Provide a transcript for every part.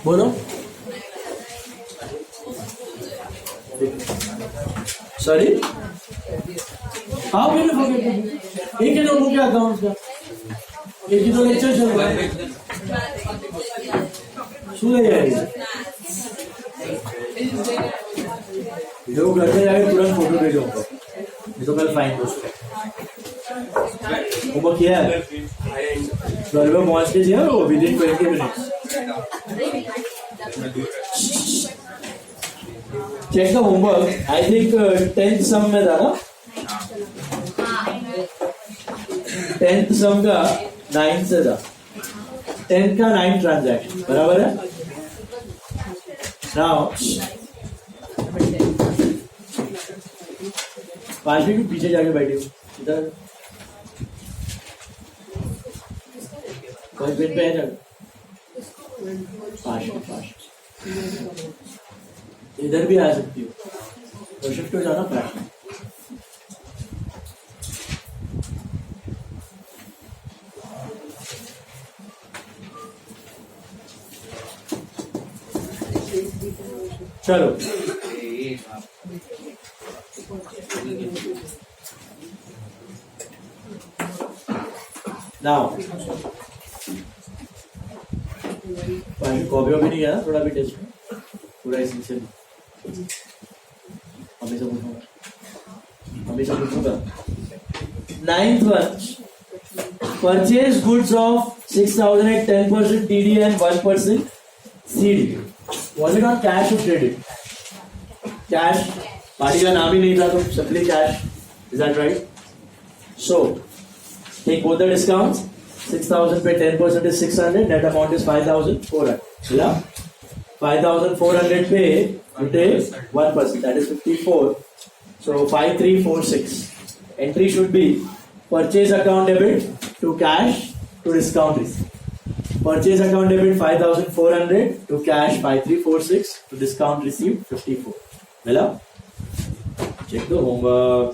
बोलो सॉरी हाँ मैंने फॉरगेट एक ही तो बुक आता हूँ उसका एक ही तो लेक्चर चल रहा है सुने जाएगी जो घर में जाके तुरंत फोटो भेजो ये तो कल फाइन दोस्तों होमवर्क किया है घर में पहुंच के दिया वो within 20 minutes check the homework I think 10th sum में था ना 10th सम का 9 से था 10th का 9 ट्रांजैक्शन बराबर है नाउ 5 मिनट पीछे जाके बैठे हो इधर कोई पेन पे है ना 5 इधर भी आ सकती हो तो शिफ्ट हो जाना 5 चलो नाउ कॉपी भी नहीं गया थोड़ा भी टेस्ट में पूरा इसेंशियल हमेशा पूछूंगा 9th one purchase goods of 6,000 at 10% TD and 1% CD was it on cash or credit cash party का नाम ही नहीं था तो simply cash is that right so take both the discounts 6,000 पे 10% is 600 net amount is 5,400 मिला 5,400 पे you take 1% that is 54 so 5346 entry should be purchase account debit to cash to discount receipt purchase account debit 5,400 to cash 5346 to discount received 54 मिला check the homework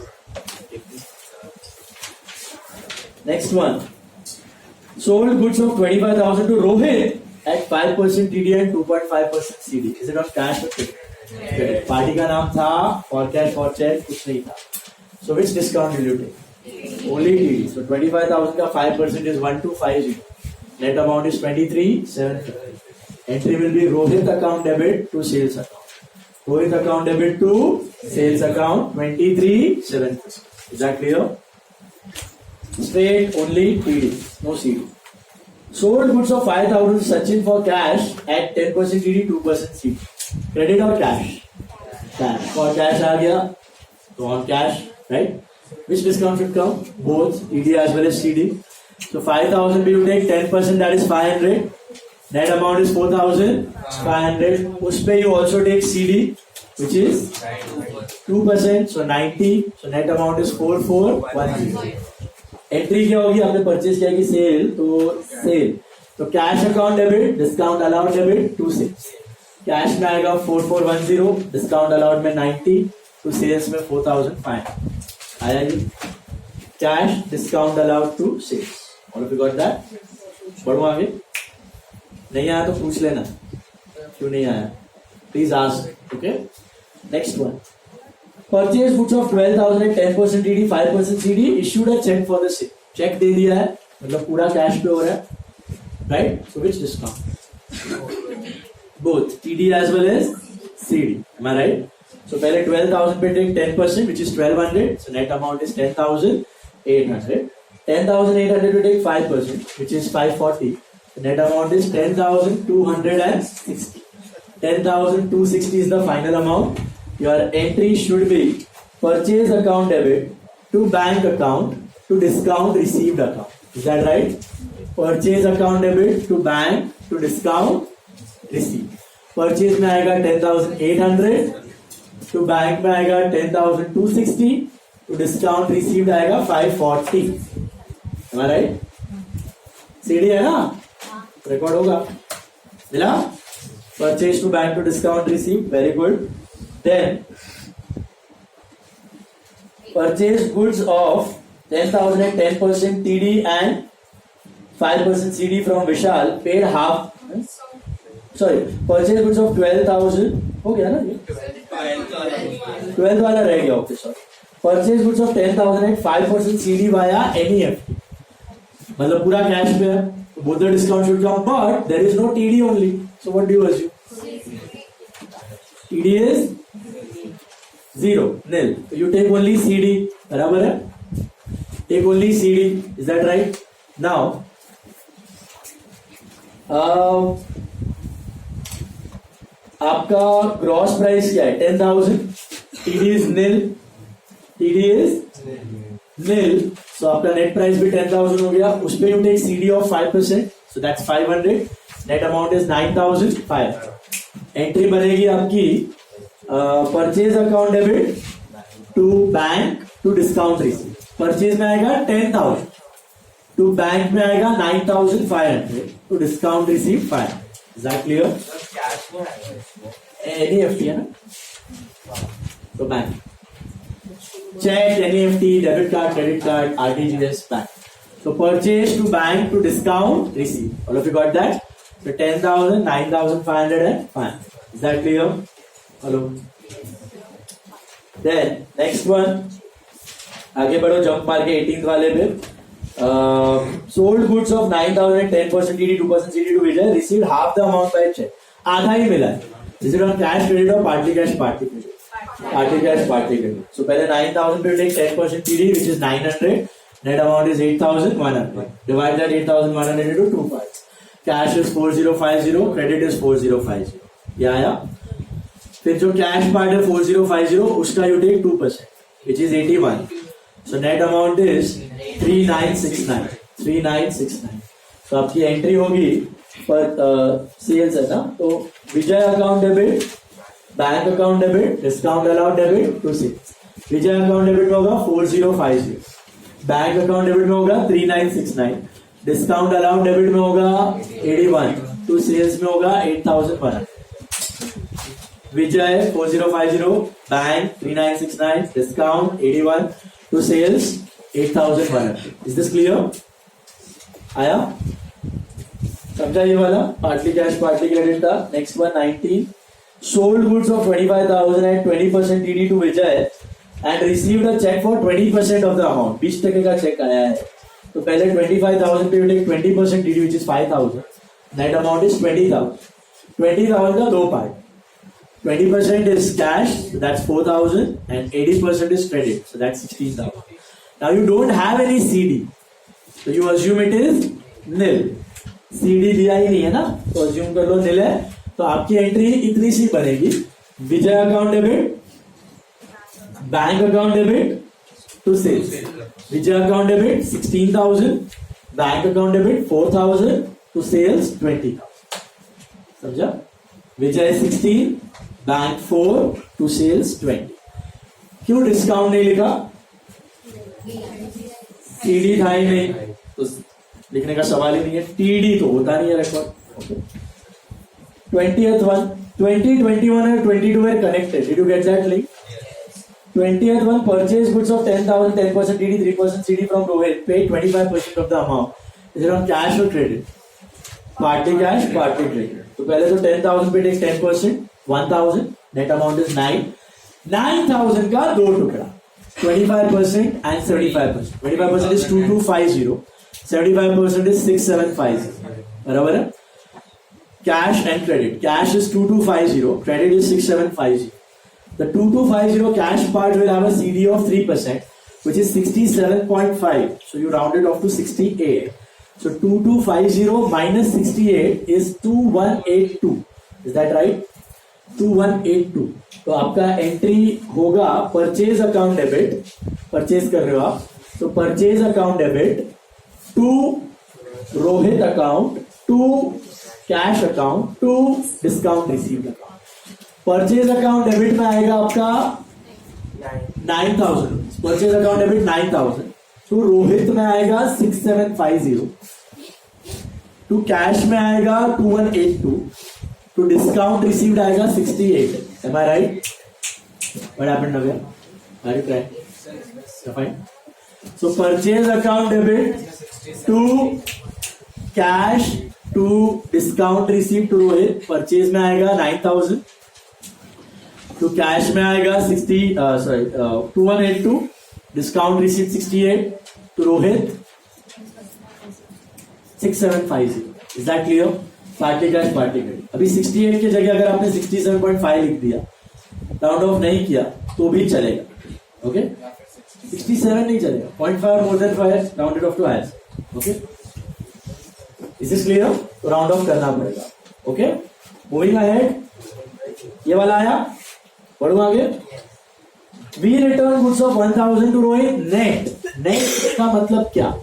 next one sold goods of 25,000 to Rohit at 5% TD and 2.5% CD. Is it on cash or credit? Party का नाम था for cash for check कुछ नहीं था. So which discount will you take? Only TD. So 25,000 का 5% is 1250. Net amount is 23,750. Entry will be Rohit account debit to sales account. Rohit account debit to sales account 23,750. Is that clear? Straight only TD, no CD. Sold goods of 5,000 Sachin for cash at 10% TD, 2% CD. Credit or cash? Cash. For cash आ गया, तो on cash, right? Which discount should come? Both TD as well as CD. So 5,000 we will take 10%, that is 500. Net amount is 4,500. उस पे you also take CD, which is 2%, so 90. So net amount is 4,410. Entry क्या होगी आपने purchase किया कि sale तो cash account debit discount allowed debit to sales cash में आएगा 4410 डिस्काउंट अलाउड में 90 टू सेल्स में 4,500 आया जी cash discount allowed to sales all of you got that बढ़ो आगे नहीं आया तो पूछ लेना क्यों नहीं आया please ask okay next one Purchase goods of 12,000 at 10% TD, 5% CD. Issued a check for the same. Check दे दिया है, मतलब पूरा कैश पे हो रहा है, right? So which discount? Both TD as well as CD. Am I right? So पहले 12,000 पे take 10%, which is 1,200. So net amount is 10,800. 10,800 to take 5%, which is 540. The net amount is 10,260. 10,260 is the final amount. Your entry should be purchase account debit to bank account to discount received account. Is that right? Purchase account debit to bank to discount received. Purchase में आएगा 10,800 to bank में आएगा 10,260 to discount received आएगा 540. Am I right? CD है ना? Record होगा. मिला? Purchase to bank to discount received. Very good. Then purchase goods of 10,000 at 10% TD and 5% CD from Vishal paid half sorry purchase goods of 12,000 हो गया ना ये 12 वाला रह गया okay sorry purchase goods of 10,000 at 5% CD via NEFT मतलब पूरा cash पे है both the discount should come but there is no TD only so what do you assume TD is 0 nil so you take only CD बराबर है take only CD is that right now आपका gross price क्या है 10,000 TD is nil so आपका net price भी 10,000 हो गया उस पे you take CD of 5% so that's 500 net amount is 9,500 entry बनेगी आपकी purchase account debit to bank to discount receive purchase में आएगा 10,000 टू बैंक में आएगा 9,500 to discount receive 500 is that clear NEFT है ना तो bank check NEFT debit card credit card RTGS bank so purchase to bank to discount receive all of you got that so 10,000 9,500 and 500 is that clear hello then next one आगे बढ़ो jump मार के 18th वाले पे sold goods of 9,000 and 10% TD 2% CD to Vijay received half the amount by check आधा ही मिला है received on cash credit or partly cash partly credit partly credit so पहले 9,000 पे take 10% TD which is 900 net amount is 8,100 divide that 8,100 into 2 parts cash is 4050 credit is 4050 ये आया फिर जो cash part है 4050 उसका you take 2% which is 81 so net amount is 3969 so आपकी entry होगी पर सेल्स है ना तो Vijay account debit bank account debit discount allowed debit to sales Vijay account debit में होगा 4050 बैंक अकाउंट डेबिट में होगा 3969 डिस्काउंट अलाउड डेबिट में होगा 81 टू सेल्स में होगा 8,100 Vijay 4050 bank 3969 discount 81 to sales 8,100 is this clear आया समझा ये वाला पार्टली कैश पार्टली क्रेडिट था next one 19 sold goods of 25,000 at 20% TD to Vijay and received a check for 20% of the amount 20% का चेक आया है तो पहले 25,000 पे take 20% TD which is 5,000 net amount is 20,000 का दो part 20% is cash so that's 4,000 and 80% is credit so that's 16,000 now you don't have any CD so you assume it is nil CD दिया ही नहीं है ना तो assume कर लो nil है तो आपकी एंट्री इतनी सी बनेगी Vijay account debit bank account debit to sales Vijay account debit 16,000 bank account debit 4,000 to sales 20,000 समझा विजय 16 बैंक 4 टू सेल्स 20 क्यों डिस्काउंट नहीं लिखा सीडी था ही नहीं तो लिखने का सवाल ही नहीं है टीडी तो होता नहीं है record 20th one 20 21 and 22 were connected did you get that link 20th one purchase goods of 10,000 10% TD 3% CD from Rohit paid 25% of the amount is it on cash or credit partly cash partly credit तो पहले तो 10,000 पे take 10% 1,000 net amount is 9,000 का दो टुकड़ा 25% and 75% 25% is 2250 75% is 6750 बराबर है cash and credit cash is 2250 credit is 6750 the 2250 cash part will have a CD of 3% which is 67.5 so you round it off to 68 so 2250 minus 68 is 2182 is that right 2182 तो आपका entry होगा purchase account debit purchase कर रहे हो आप तो purchase account debit to Rohit account to cash account to discount received account purchase account debit में आएगा आपका 9,000 परचेज अकाउंट डेबिट 9,000 तो रोहित में आएगा 6750 टू कैश में आएगा 2182 टू डिस्काउंट रिसीव्ड आएगा 68 am I right what happened Navya are you trying fine so purchase account debit to cash to discount receive to Rohit, purchase में आएगा 9,000, टू कैश में आएगा 2182, discount receive 68, to Rohit 6750. Is that clear? Party cash party credit. अभी 68 की जगह अगर आपने 67.5 लिख दिया, राउंड ऑफ नहीं किया तो भी चलेगा. ओके, 67 नहीं चलेगा, 0.5 more than 5 rounded off to higher. Okay, is this clear? तो राउंड ऑफ करना पड़ेगा. Okay, moving ahead. ये वाला आया, बढ़ू आगे. We return goods of 1000 to Rohit net. Net का मतलब क्या?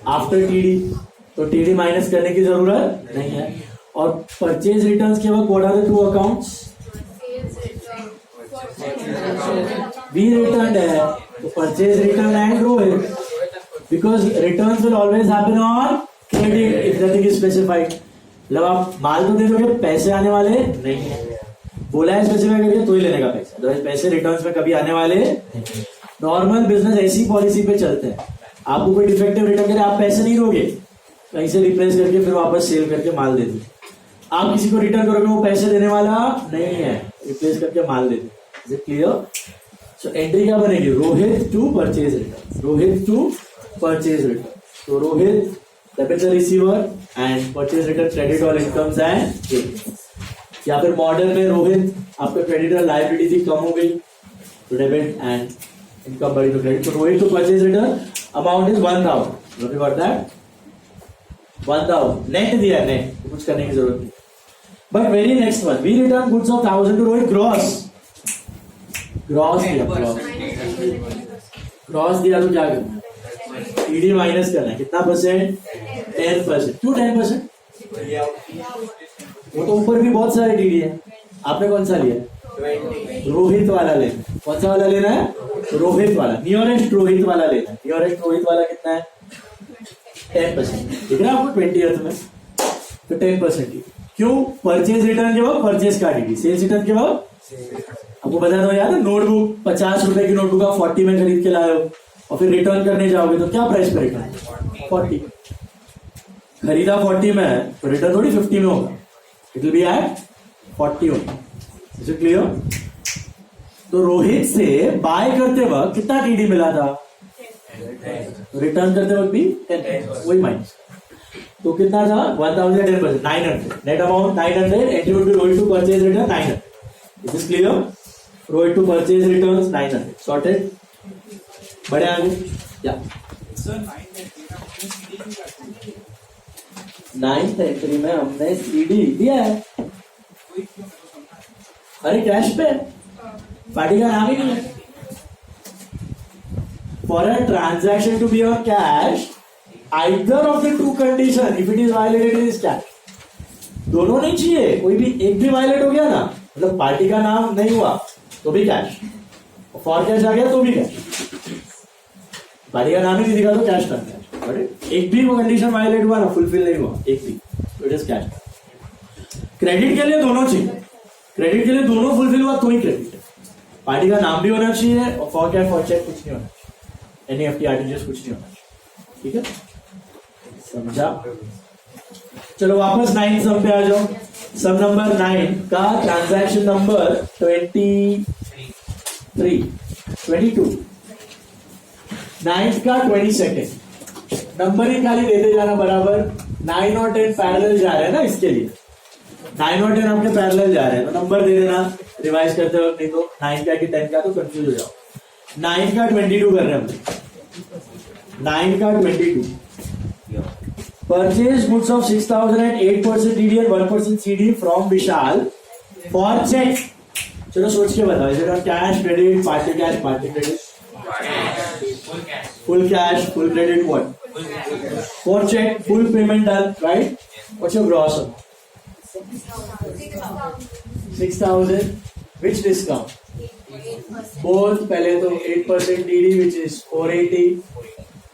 After TD. तो टीडी माइनस करने की जरूरत नहीं है. और परचेज रिटर्न्स के वक्त what are the two accounts? We return है तो purchase return and Rohit, because returns will always happen on credit if nothing is specified. मतलब आप माल तो दे दोगे, पैसे आने वाले नहीं है. बोला है स्पेसिफाई करके तो ही लेने का पैसा, तो पैसे रिटर्न्स में कभी आने वाले नहीं. नॉर्मल बिजनेस ऐसी पॉलिसी पे चलते हैं. आपको कोई डिफेक्टिव रिटर्न करे, आप पैसे नहीं दोगे, कहीं से रिप्लेस करके फिर वापस सेल करके माल दे दीजिए. आप किसी को रिटर्न करोगे, वो पैसे देने वाला नहीं है, रिप्लेस करके माल दे दीजिए. Is it clear? So entry क्या बनेगी? Rohit to purchase return. Rohit to purchase return. तो Rohit debit the receiver and purchase return credit all incomes and gain. या फिर मॉडल में रोहित आपका क्रेडिटर लायबिलिटी थी, कम हो गई तो डेबिट एंड इनकम बढ़ी तो क्रेडिट. तो Rohit to purchase return amount is 1000. You got that? 1000 net दिया है, नेट तो कुछ करने की जरूरत नहीं. But very next one, we return goods of 1000 to Rohit gross. Gross दिया, ग्रॉस दिया तो क्या करना है? टीडी माइनस करना है. कितना परसेंट? 10%. क्यों 10%? वो तो ऊपर भी बहुत सारे टीडी है. आपने कौन सा लिया? रोहित वाला लेना. कौन सा वाला लेना है? रोहित वाला. नियरेस्ट रोहित वाला लेना है. नियरेस्ट रोहित वाला कितना है? 10%. दिख रहा है आपको 20th में? तो 10% क्यों? परचेज रिटर्न के वक्त परचेज का टीडी, सेल्स रिटर्न के वक्त आपको बता दो यार, नोटबुक 50 रुपए की नोटबुक आप 40 में खरीद के लाए हो और फिर रिटर्न करने जाओगे तो क्या प्राइस पे रिटर्न? 40. खरीदा 40 में है तो रिटर्न थोड़ी 50 में होगा, इट विल बी एट 40 होगा. Is it clear? तो रोहित से बाय करते वक्त कितना टीडी मिला था? रिटर्न करते वक्त भी 10%, वही माइनस. तो कितना था? 1000 10%, 900. Net amount 900. Entry would be Rohit to purchase return 900. Is this clear? Rohit to purchase returns 900. Sorted? बढ़े आगे. Yeah. नाइन्थ एंट्री में हमने सीडी दिया है. अरे कैश पे पार्टी का नाम ही नहीं है. For a transaction to be on cash, either of the two condition, if it is violated, it is cash. दोनों नहीं चाहिए, कोई भी एक भी वायलेट हो गया ना, मतलब पार्टी का नाम नहीं हुआ तो भी कैश, फॉर कैश आ गया तो भी कैश. पार्टी का नाम ही नहीं दिखा तो कैश करना है. बट एक भी वो कंडीशन वायलेट हुआ ना, फुलफिल नहीं हुआ एक भी, तो इट इज कैश. क्रेडिट के लिए दोनों चाहिए. क्रेडिट के लिए दोनों फुलफिल हुआ तो ही क्रेडिट. पार्टी का नाम भी होना चाहिए और फॉर कैश फॉर चेक कुछ नहीं होना चाहिए. एनईएफटी आरटीजीएस कुछ नहीं होना चाहिए. ठीक है, समझा? चलो वापस 9 सम पे आ जाओ. सम नंबर 9 का ट्रांजैक्शन नंबर 22. 9 का 22 नंबर ही खाली देते जाना बराबर. 9 और 10 पैरेलल जा रहे हैं ना, इसके लिए 9 और 10 आपके पैरेलल जा रहे हैं तो नंबर दे देना रिवाइज करते वक्त, नहीं तो 9 का कि 10 का तो कंफ्यूज हो जाओ. 9 का 22 कर रहे हैं हम. 9 का 22. Purchase goods of 6,000 at 8% DD and 1% CD from Vishal for check. चलो सोच के बताओ. Is it on cash, credit, party credit? Full cash, full credit, what? For check, full payment done, right? What's your gross amount? 6,000. Which discount? Both. पहले तो 8% DD which is 480.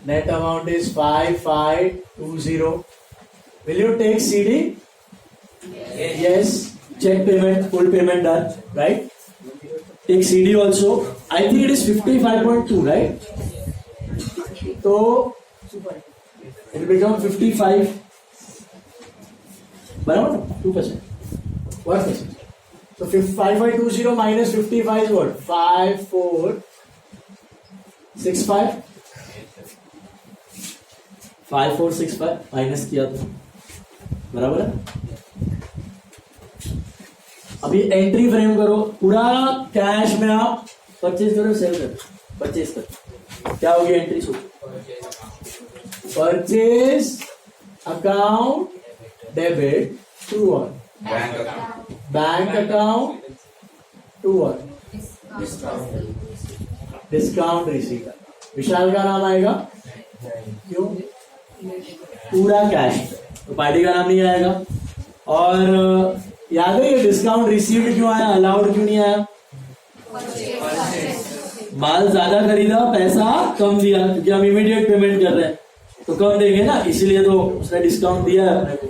Net amount is 5520. Will you take CD? Yes. Check payment, full payment done, right? Take CD also. I think it is 55.2, right? So it will become 55. बराबर ना, 2%, 1%. So 5520 minus 55 is what? 5465. 5465 minus किया तो बराबर है. अभी entry frame करो, पूरा cash में आप परचेज करो, सेल करो, परचेज करो, क्या होगी entry? Purchase account debit to one, bank account to one, discount receipt. Vishal का नाम आएगा, क्यों? पूरा कैश, तो पार्टी का नाम नहीं आएगा. और याद है ये डिस्काउंट रिसीव्ड क्यों आया, अलाउड क्यों नहीं आया? माल ज्यादा खरीदा, पैसा कम दिया, क्योंकि हम इमीडिएट पेमेंट कर रहे हैं तो कम देंगे ना, इसलिए तो उसने डिस्काउंट दिया है अपने को,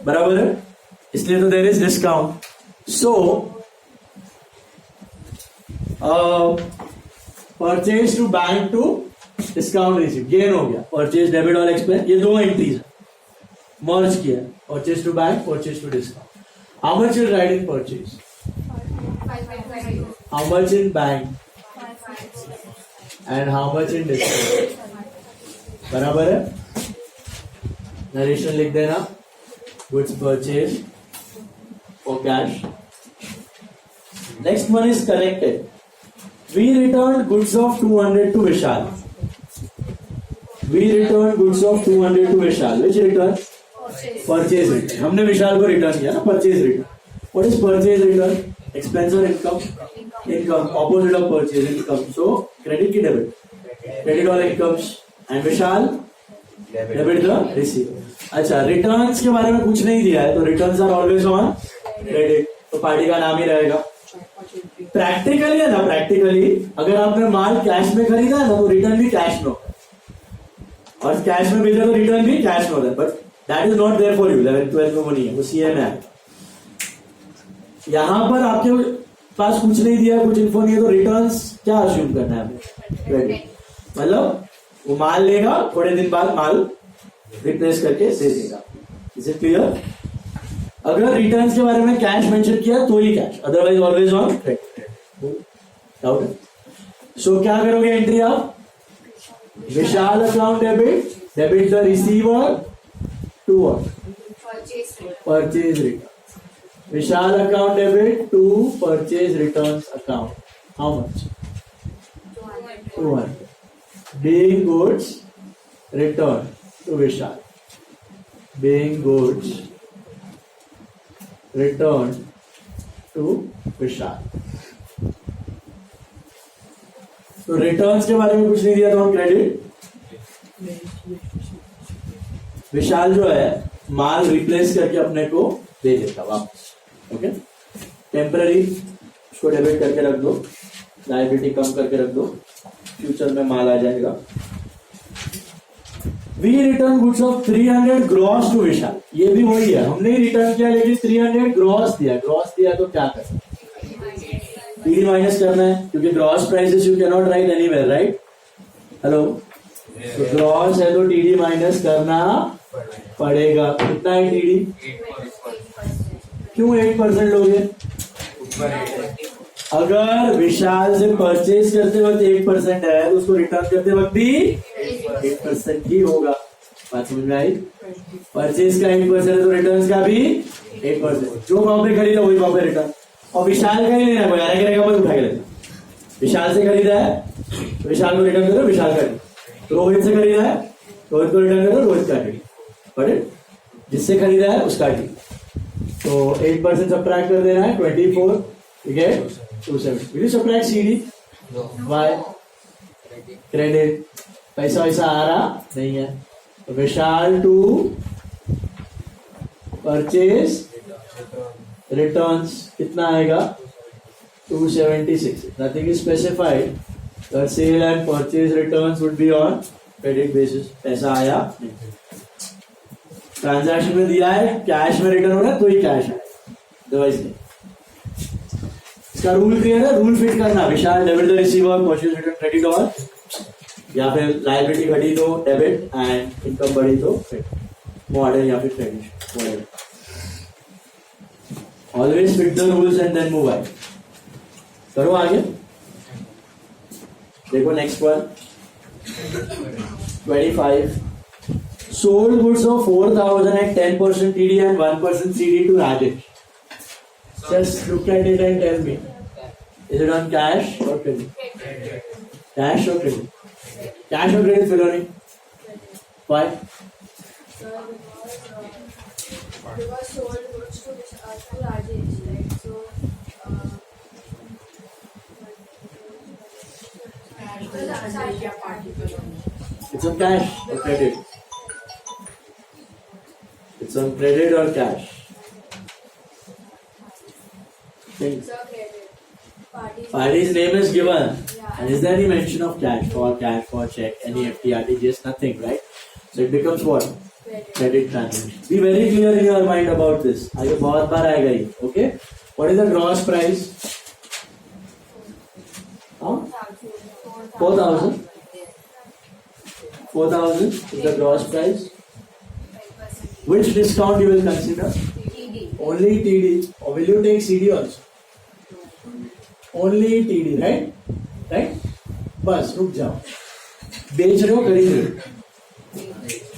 बराबर है, इसलिए तो there is discount. So purchase to bank to discount receive, gain हो गया. परचेज डेबिट और एक्सपेंस, ये दो एंट्रीज मर्ज किया, purchase to bank, purchase to discount. How much is right in purchase? How much in bank? And how much in discount? बराबर है. Narration लिख देना. Goods purchase for cash. Next one is connected. We returned goods of 200 to Vishal. We returned goods of 200 to Vishal. Which return? Purchase return. हमने विशाल को return किया ना, purchase return. What is purchase return? Expense और income. Income opposite of purchase, income. So credit की debit, credit और incomes. And Vishal debit the receive. अच्छा, returns के बारे में कुछ नहीं दिया है, तो returns are always on credit, तो पार्टी का नाम ही रहेगा. प्रैक्टिकली है ना, प्रैक्टिकली अगर आपने माल कैश में खरीदा है ना तो रिटर्न भी कैश में होगा, और कैश में भेजा तो रिटर्न भी कैश में होता है. But that is not there for you. 11-12 में वो नहीं है, वो सीए में है. यहां पर आपके पास कुछ नहीं दिया, कुछ इन्फो नहीं है, तो रिटर्न्स क्या अज्यूम करना है हमें? क्रेडिट. मतलब वो माल लेगा, थोड़े दिन बाद माल रिप्लेस करके दे देगा. Is it clear? अगर रिटर्न्स के बारे में कैश मेंशन किया तो ही cash, otherwise always on credit. Doubt है? सो क्या करोगे एंट्री आप? Vishal account debit, debit the receiver to what? Purchase return. Vishal account debit to purchase returns account. How much? 200. Being goods returned to Vishal. Being goods returned to Vishal. तो returns के बारे में कुछ नहीं दिया तो हम क्रेडिट. विशाल जो है माल रिप्लेस करके अपने को दे देता वापस. ओके, टेम्पररी उसको डेबिट करके रख दो, लायबिलिटी कम करके रख दो, फ्यूचर में माल आ जाएगा. We return goods of 300 gross to Vishal. ये भी वही है, हमने रिटर्न किया लेकिन 300 ग्रॉस दिया. ग्रॉस दिया तो क्या करना? टीडी माइनस करना है, क्योंकि gross prices you can not right anywhere, right? Hello, तो ग्रॉस है तो टीडी माइनस करना पड़ेगा. कितना है टीडी? क्यों 8% लोगे? अगर विशाल से परचेज करते वक्त 8% है तो उसको रिटर्न करते वक्त भी 8% ही होगा. बात समझ में आई? परचेज का 8% है तो रिटर्न का भी 8%. जो भाव पे खरीदा वही भाव पे रिटर्न. और विशाल का ही लेना, कोई आने करेगा मत उठा के लेना. विशाल से खरीदा है तो विशाल को रिटर्न करो, विशाल का. रोहित से खरीदा है, रोहित को रिटर्न करो, रोहित का टी. बट जिससे खरीदा है उसका टी. तो 8% सब्ट्रैक्ट कर देना है, 24. You get 270. Will you subtract CD? Why? Credit. पैसा वैसा आ रहा नहीं है. तो विशाल टू परचेज रिटर्न्स कितना आएगा? 276. Nothing is specified. The sale and purchase returns would be on credit basis. पैसा आया नहीं. ट्रांजैक्शन में दिया है, कैश में रिटर्न हो रहा है तो ही कैश है, अदरवाइज नहीं. इसका रूल क्लियर है? रूल फिट करना. Vishal debit the receiver, purchase return credit, और या फिर लायबिलिटी घटी तो डेबिट एंड इनकम बढ़ी तो क्रेडिट, मॉडल या फिर credit. Always fit the rules and then move ahead. करो आगे. देखो next one. 25. Sold goods of 4,000 at 10% TD and 1% CD to Rajesh. Just look at it and tell me. Is it on cash or credit? Cash or credit? Cash or credit, Filoni? Why? Because sold goods to Rajesh, right? So, It's on cash or credit? It's on credit or cash? Think. it's a credit. Party's name is given. Yeah. And is there any mention of cash, for check, NEFT, RTGS? Nothing, right? So it becomes what? Credit transaction. Be very clear in your mind about this. आगे बहुत बार आएगा ये. Okay? What is the gross price? 4,000. 4,000 is the gross price. Which discount you will consider? TD. Only TD. Or will you take CD also? Only TD, right? Right? बस रुक जाओ. बेच रहे हो खरीद रहे हो?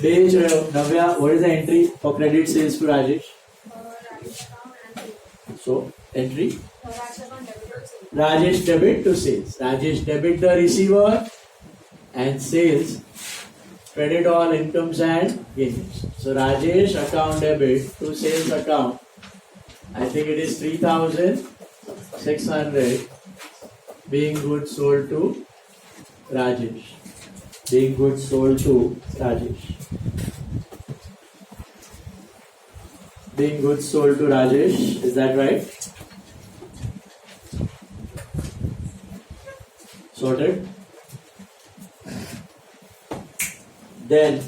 बेच रहे हो. नव्या, what is the entry for credit sales to Rajesh? Rajesh account and So entry Rajesh account debit or sale. Rajesh debit to sales. Rajesh debit the receiver and sales credit all incomes and gains. So Rajesh account debit to sales account. I think it is 3,600 being goods sold to Rajesh. Being goods sold to Rajesh. Being goods sold to Rajesh. Is that right? Sorted. Then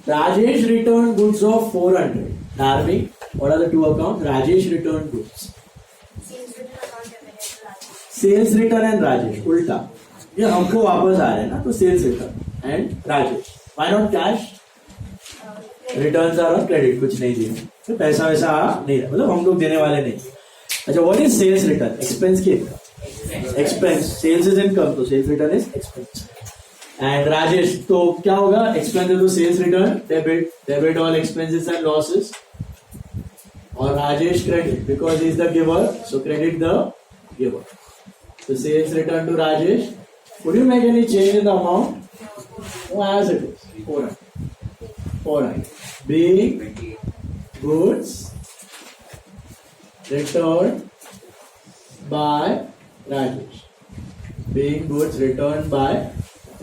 Rajesh returned goods of 400. Darby, what are the two accounts? Rajesh returned goods. Sales written account debit to Rajesh. Sales return and Rajesh. उल्टा. ये हमको वापस आ रहे हैं ना, तो sales return and Rajesh. Why not cash? Returns are on credit. कुछ नहीं दिए. तो पैसा वैसा नहीं रहा. मतलब हम लोग देने वाले नहीं. अच्छा, what is sales return? Expense की income. Expense. Sales is income, तो sales return is expense. And Rajesh, तो क्या होगा? Expense to sales return, debit all expenses and losses. Or Rajesh credit because he is the giver, so credit the giver. So sales return to Rajesh. Would you make any change in the amount? No, as it is. 400. 400. Being goods returned by Rajesh. Being goods returned by